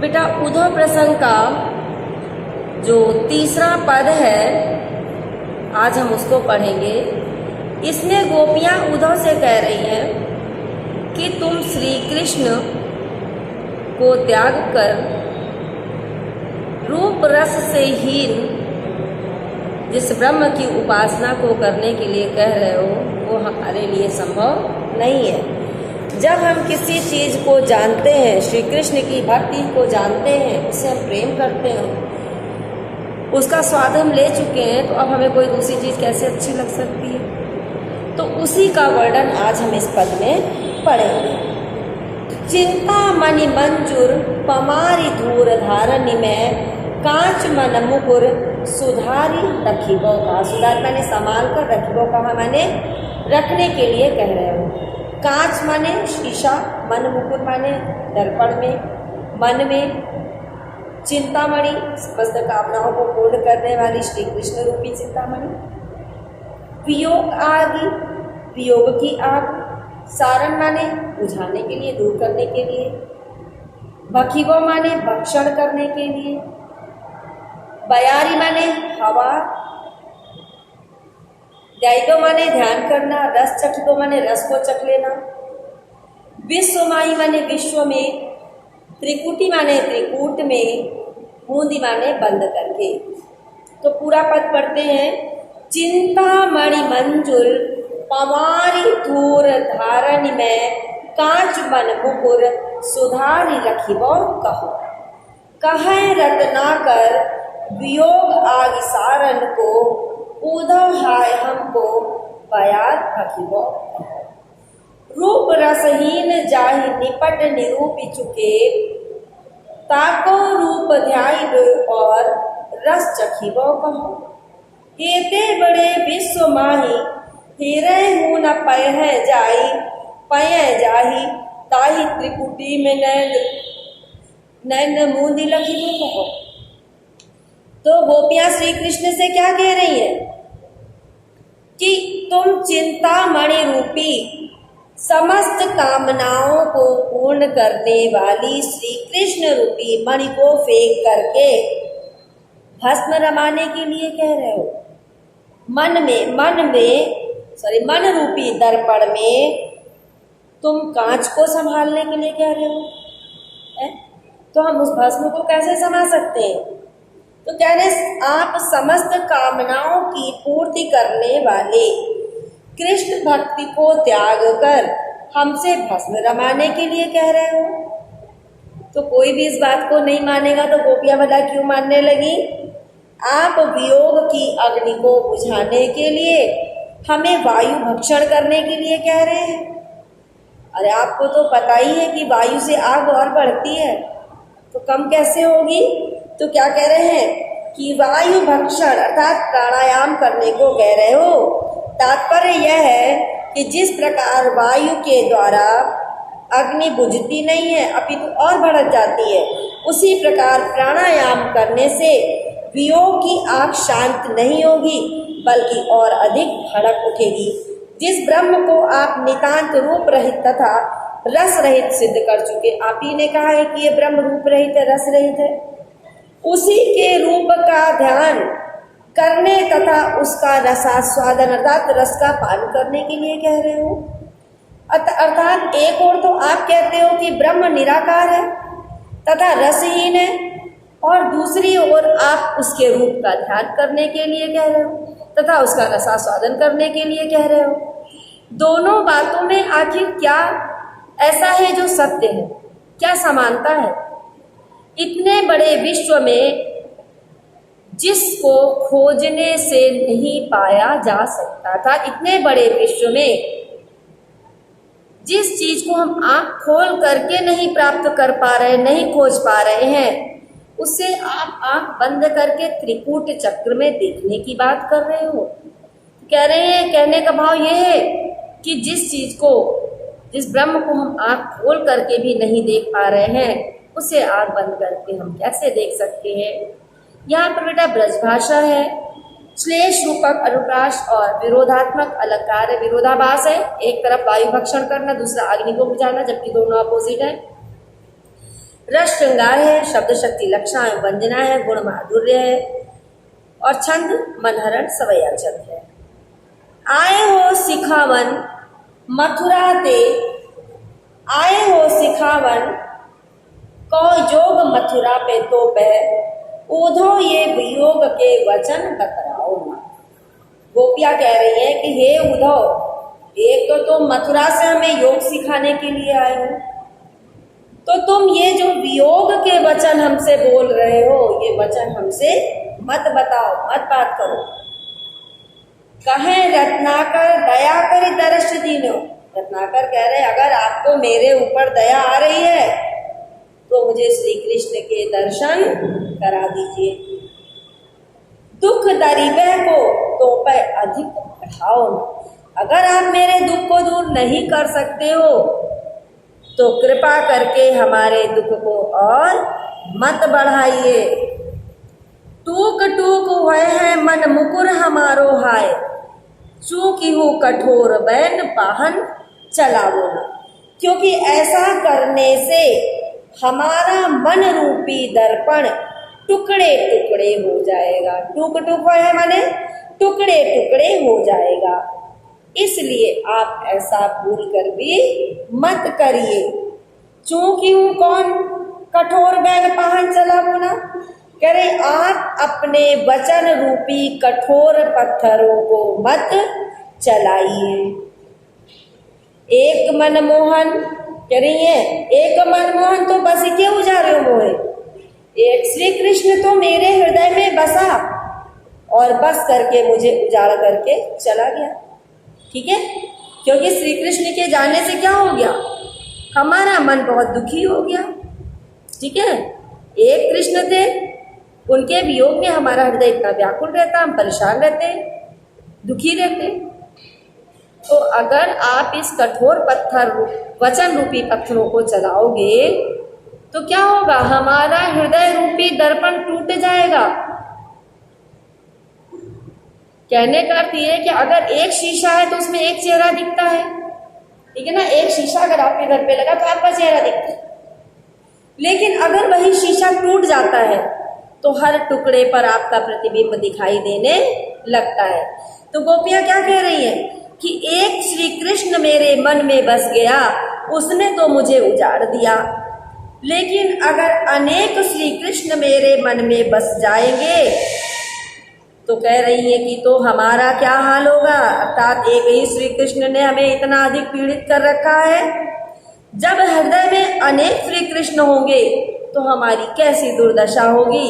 बेटा उद्धव प्रसंग का जो तीसरा पद है आज हम उसको पढ़ेंगे। इसमें गोपियां उद्धव से कह रही हैं कि तुम श्री कृष्ण को त्याग कर रूप रस से हीन जिस ब्रह्म की उपासना को करने के लिए कह रहे हो वो हमारे लिए संभव नहीं है। जब हम किसी चीज़ को जानते हैं, श्री कृष्ण की भक्ति को जानते हैं, उससे हम प्रेम करते हैं, उसका स्वाद हम ले चुके हैं, तो अब हमें कोई दूसरी चीज़ कैसे अच्छी लग सकती है। तो उसी का वर्णन आज हम इस पद में पढ़ेंगे। चिंता मणि मंजूर पमारी धूर धारणी में कांच मन मुकुर सुधारी रखिबो। कहा सुधार मैंने संभाल कर रखिबो, कहा मैंने रखने के लिए कह रहे हो। कांच माने शीशा, मन मुकुर माने दर्पण में, मन में चिंतामणि समस्त कामनाओं को पूर्ण करने वाली श्री कृष्ण रूपी चिंतामणि। वियोग आदि, वियोग की आग। सारण माने बुझाने के लिए, दूर करने के लिए। भखिबो माने भक्षण करने के लिए। बयारी माने हवा। ध्यायितो माने ध्यान करना। रस चखितो माने रस को चख लेना। विश्वमाई माने विश्व में। त्रिकुटी माने त्रिकूट में। बूंदी माने बंद करके। तो पूरा पद पढ़ते हैं। चिंतामणि मंजुल पवारी धूर धारण में कांच मन मुकुर सुधारी रखिबो कहो। कहे रत्नाकर वियोग आग सारण को उद्धव हाय हमको बयार रखिबो। रूप रसहीन जाहि निपट निरूपी चुके ताको रूप ध्यान और रस चखिबो कहो। एते बड़े विश्व माही हिरे हूँ न पय जाई पय जाही ताही त्रिकुटी में नैन मूंदी लखिबो कहो। तो गोपियां श्री कृष्ण से क्या कह रही है कि तुम चिंतामणि रूपी समस्त कामनाओं को पूर्ण करने वाली श्री कृष्ण रूपी मणि को फेंक करके भस्म रमाने के लिए कह रहे हो। मन रूपी दर्पण में तुम कांच को संभालने के लिए कह रहे हो है? तो हम उस भस्म को कैसे संभाल सकते हैं? तो कह रहे आप समस्त कामनाओं की पूर्ति करने वाले कृष्ण भक्ति को त्याग कर हमसे भस्म रमाने के लिए कह रहे हो। तो कोई भी इस बात को नहीं मानेगा तो गोपियां भला क्यों मानने लगी? आप वियोग की अग्नि को बुझाने के लिए हमें वायु भक्षण करने के लिए कह रहे हैं। अरे आपको तो पता ही है कि वायु से आग और बढ़ती है, तो कम कैसे होगी? तो क्या कह रहे हैं कि वायु भक्षण अर्थात प्राणायाम करने को कह रहे हो। तात्पर्य यह है कि जिस प्रकार वायु के द्वारा अग्नि बुझती नहीं है अपितु और बढ़ जाती है, उसी प्रकार प्राणायाम करने से वियोग की आग शांत नहीं होगी बल्कि और अधिक भड़क उठेगी। जिस ब्रह्म को आप नितांत रूप रहित तथा रस रहित सिद्ध कर चुके, आप ही ने कहा है कि ये ब्रह्म रूप रहित है, रस रहित है, उसी के रूप का ध्यान करने तथा उसका रसास्वादन अर्थात रस का पान करने के लिए कह रहे हो। अर्थात एक ओर तो आप कहते हो कि ब्रह्म निराकार है तथा रसहीन है, और दूसरी ओर आप उसके रूप का ध्यान करने के लिए कह रहे हो तथा उसका रसास्वादन करने के लिए कह रहे हो। दोनों बातों में आखिर क्या ऐसा है जो सत्य है? क्या समानता है? इतने बड़े विश्व में जिसको खोजने से नहीं पाया जा सकता था, इतने बड़े विश्व में जिस चीज को हम आंख खोल करके नहीं प्राप्त कर पा रहे, नहीं खोज पा रहे हैं, उसे आप आंख बंद करके त्रिकूट चक्र में देखने की बात कर रहे हो। कह रहे हैं, कहने का भाव यह है कि जिस ब्रह्म को हम आंख खोल करके भी नहीं देख पा रहे हैं, उसे आंख बंद करके हम कैसे देख सकते हैं? यहाँ पर बेटा ब्रजभाषा है, श्लेष रूपक अनुप्रास और विरोधात्मक अलंकार विरोधाभास है। एक तरफ वायु भक्षण करना, दूसरा अग्नि को बुझाना, जबकि दोनों अपोजिट है। रस श्रृंगार है, शब्द शक्ति लक्षणा एवं वंजना है, गुण माधुर्य है और छंद मनहरण सवैया छंद है। आए हो सिखावन मथुरा ते, आए हो सिखावन को जोग मथुरा पे तो बह, ऊधो ये वियोग के वचन बतराओ ना। गोपियां कह रही है कि हे उद्धव, एक तो तुम मथुरा से हमें योग सिखाने के लिए आए हो, तो तुम ये जो वियोग के वचन हमसे बोल रहे हो, ये वचन हमसे मत बताओ, मत बात करो। कहे रत्नाकर दया कर दर्श दीनो। रत्नाकर कह रहे अगर आपको मेरे ऊपर दया आ रही है तो मुझे श्री कृष्ण के दर्शन करा दीजिए। दुख दरिबे को तो पे अधिक बढ़ाओ ना। अगर आप मेरे दुख को दूर नहीं कर सकते हो तो कृपा करके हमारे दुख को और मत बढ़ाइए। टूक टूक हुए हैं मन मुकुर हमारो हाय, चूकी हूँ कठोर बैन पाहन चलावो ना। क्योंकि ऐसा करने से हमारा मन रूपी दर्पण टुकड़े टुकड़े हो जाएगा। टूक टूक है माने टुकड़े टुकड़े हो जाएगा, इसलिए आप ऐसा भूल कर भी मत करिए। चूंकि हूँ कौन कठोर बैन पाहन चलावो ना, कह रहे आप अपने वचन रूपी कठोर पत्थरों को मत चलाइए। एक मनमोहन कह रही है, एक मनमोहन तो बस के उजारे मोहे, एक श्री कृष्ण तो मेरे हृदय में बसा और बस करके मुझे उजाड़ करके चला गया। ठीक है, क्योंकि श्री कृष्ण के जाने से क्या हो गया, हमारा मन बहुत दुखी हो गया। ठीक है, एक कृष्ण थे, उनके वियोग में हमारा हृदय इतना व्याकुल रहता, हम परेशान रहते, दुखी रहते। तो अगर आप इस कठोर पत्थर वचन रूपी पत्थरों को चलाओगे तो क्या होगा, हमारा हृदय रूपी दर्पण टूट जाएगा। कहने का अर्थ ये है कि अगर एक शीशा है तो उसमें एक चेहरा दिखता है, ठीक है ना। एक शीशा अगर आपके घर पे लगा तो आपका चेहरा दिखता है, लेकिन अगर वही शीशा टूट जाता है तो हर टुकड़े पर आपका प्रतिबिंब दिखाई देने लगता है। तो गोपियां क्या कह रही हैं कि एक श्री कृष्ण मेरे मन में बस गया, उसने तो मुझे उजाड़ दिया, लेकिन अगर अनेक श्री कृष्ण मेरे मन में बस जाएंगे तो कह रही है कि तो हमारा क्या हाल होगा। अर्थात एक ही श्री कृष्ण ने हमें इतना अधिक पीड़ित कर रखा है, जब हृदय में अनेक श्री कृष्ण होंगे तो हमारी कैसी दुर्दशा होगी,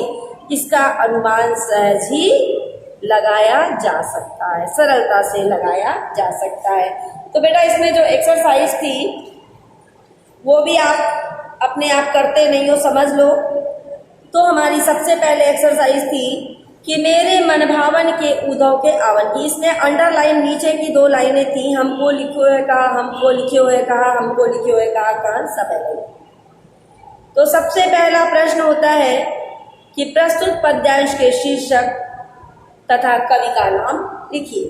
इसका अनुमान सहज ही लगाया जा सकता है, सरलता से लगाया जा सकता है। तो बेटा इसमें जो एक्सरसाइज थी वो भी आप अपने आप करते नहीं हो, समझ लो। तो हमारी सबसे पहले एक्सरसाइज थी कि मेरे मन भावन के उद्धव के आवन की, इसमें अंडरलाइन नीचे की 2 लाइनें थी, हमको लिखे हुए कहा, हमको लिखे हुए कहा, हमको लिखे हुए कहा, कान सब है। तो सबसे पहला प्रश्न होता है कि प्रस्तुत पद्यांश के शीर्षक तथा कवि का नाम लिखिए।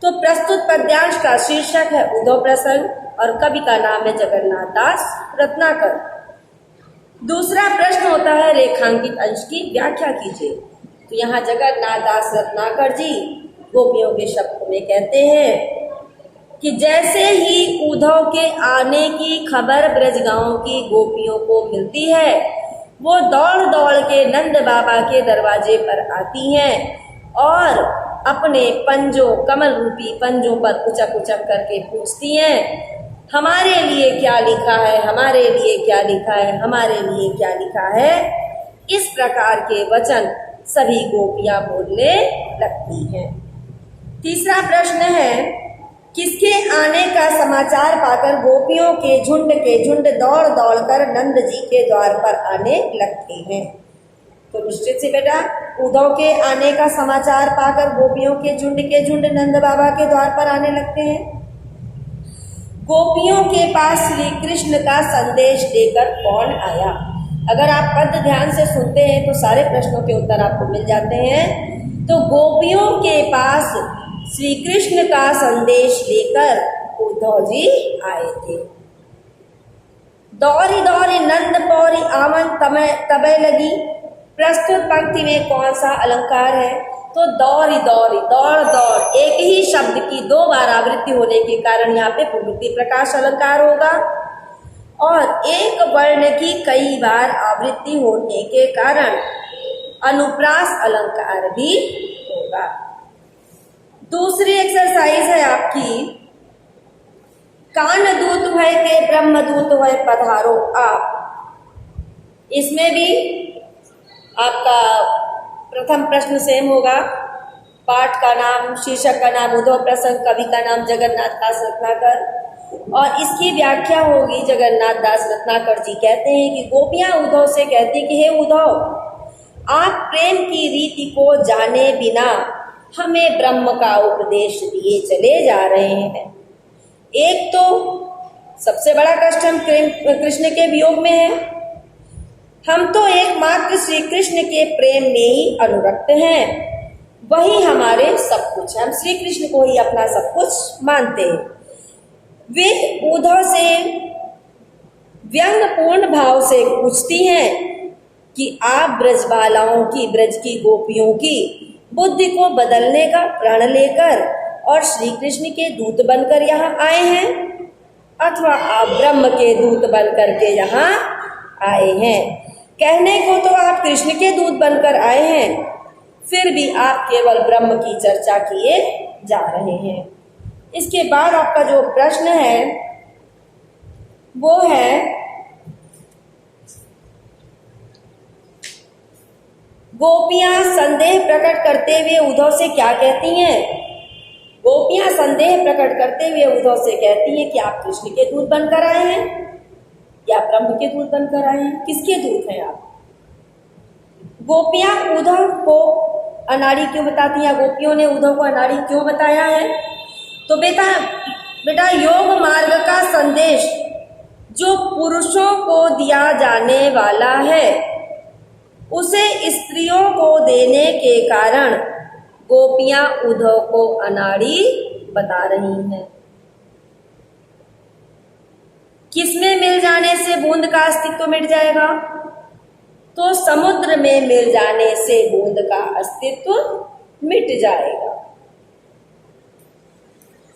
तो प्रस्तुत पद्यांश का शीर्षक है उद्धव प्रसंग और कवि का नाम है जगन्नाथ दास रत्नाकर। दूसरा प्रश्न होता है रेखांकित अंश की व्याख्या कीजिए। तो यहाँ जगन्नाथ दास रत्नाकर जी गोपियों के शब्द में कहते हैं कि जैसे ही उद्धव के आने की खबर ब्रजगांव की गोपियों को मिलती है, वो दौड़ दौड़ के नंद बाबा के दरवाजे पर आती हैं और अपने पंजों, कमल रूपी पंजों पर उचक उचक करके पूछती हैं, हमारे लिए क्या लिखा है, हमारे लिए क्या लिखा है, हमारे लिए क्या लिखा है। इस प्रकार के वचन सभी गोपियां बोलने लगती हैं। तीसरा प्रश्न है, किसके आने का समाचार पाकर गोपियों के झुंड दौड़ दौड़ कर नंद जी के द्वार पर आने लगते हैं। तो निश्चित से बेटा उद्धव के आने का समाचार पाकर गोपियों के झुंड नंद बाबा के द्वार पर आने लगते हैं। गोपियों के पास श्री कृष्ण का संदेश लेकर कौन आया। अगर आप पद ध्यान से सुनते हैं तो सारे प्रश्नों के उत्तर आपको मिल जाते हैं। तो गोपियों के पास श्री कृष्ण का संदेश लेकर उद्धव जी आए थे। दौरी दौरी नंद पौरी आवन तबे लगी। प्रस्तुत पंक्ति में कौन सा अलंकार है? तो दौरी दौरी, दौड़ दौड़, एक ही शब्द की दो बार आवृत्ति होने के कारण यहाँ पे पुनरुक्ति प्रकाश अलंकार होगा, और एक वर्ण की कई बार आवृत्ति होने के कारण अनुप्रास अलंकार भी होगा। दूसरी एक्सरसाइज है आपकी, कान दूत भय के ब्रह्म दूत भय पधारो आप। इसमें भी आपका प्रथम प्रश्न सेम होगा। पाठ का नाम, शीर्षक का नाम उद्धव प्रसंग, कवि का नाम जगन्नाथ दास रत्नाकर, और इसकी व्याख्या होगी। जगन्नाथ दास रत्नाकर जी कहते हैं कि गोपियां उद्धव से कहती कि हे उद्धव, आप प्रेम की रीति को जाने बिना हमें ब्रह्म का उपदेश दिए चले जा रहे हैं। एक तो सबसे बड़ा कष्ट हम कृष्ण के वियोग में है। हम तो एकमात्र श्री कृष्ण के प्रेम में ही अनुरक्त हैं, वही हमारे सब कुछ है। हम श्री कृष्ण को ही अपना सब कुछ मानते हैं। वे उद्धव से व्यंग्यपूर्ण भाव से पूछती हैं कि आप ब्रजबालाओं की, ब्रज की गोपियों की बुद्धि को बदलने का प्रण लेकर और श्री कृष्ण के दूत बनकर यहाँ आए हैं, अथवा आप ब्रह्म के दूत बनकर के यहाँ आए हैं। कहने को तो आप कृष्ण के दूत बनकर आए हैं, फिर भी आप केवल ब्रह्म की चर्चा किए जा रहे हैं। इसके बाद आपका जो प्रश्न है वो है, गोपियां संदेह प्रकट करते हुए उद्धव से क्या कहती हैं? गोपियां संदेह प्रकट करते हुए उद्धव से कहती हैं कि आप कृष्ण के दूत बनकर आए हैं या ब्रह्म के दूत बनकर आए हैं? किसके दूत हैं आप? गोपियां उद्धव को अनाड़ी क्यों बताती हैं? गोपियों ने उद्धव को अनाड़ी क्यों बताया है? तो बेटा योग मार्ग का संदेश जो पुरुषों को दिया जाने वाला है, उसे स्त्रियों को देने के कारण गोपियां उद्धव को अनाड़ी बता रही हैं। किसमें मिल जाने से बूंद का अस्तित्व मिट जाएगा? तो समुद्र में मिल जाने से बूंद का अस्तित्व मिट जाएगा।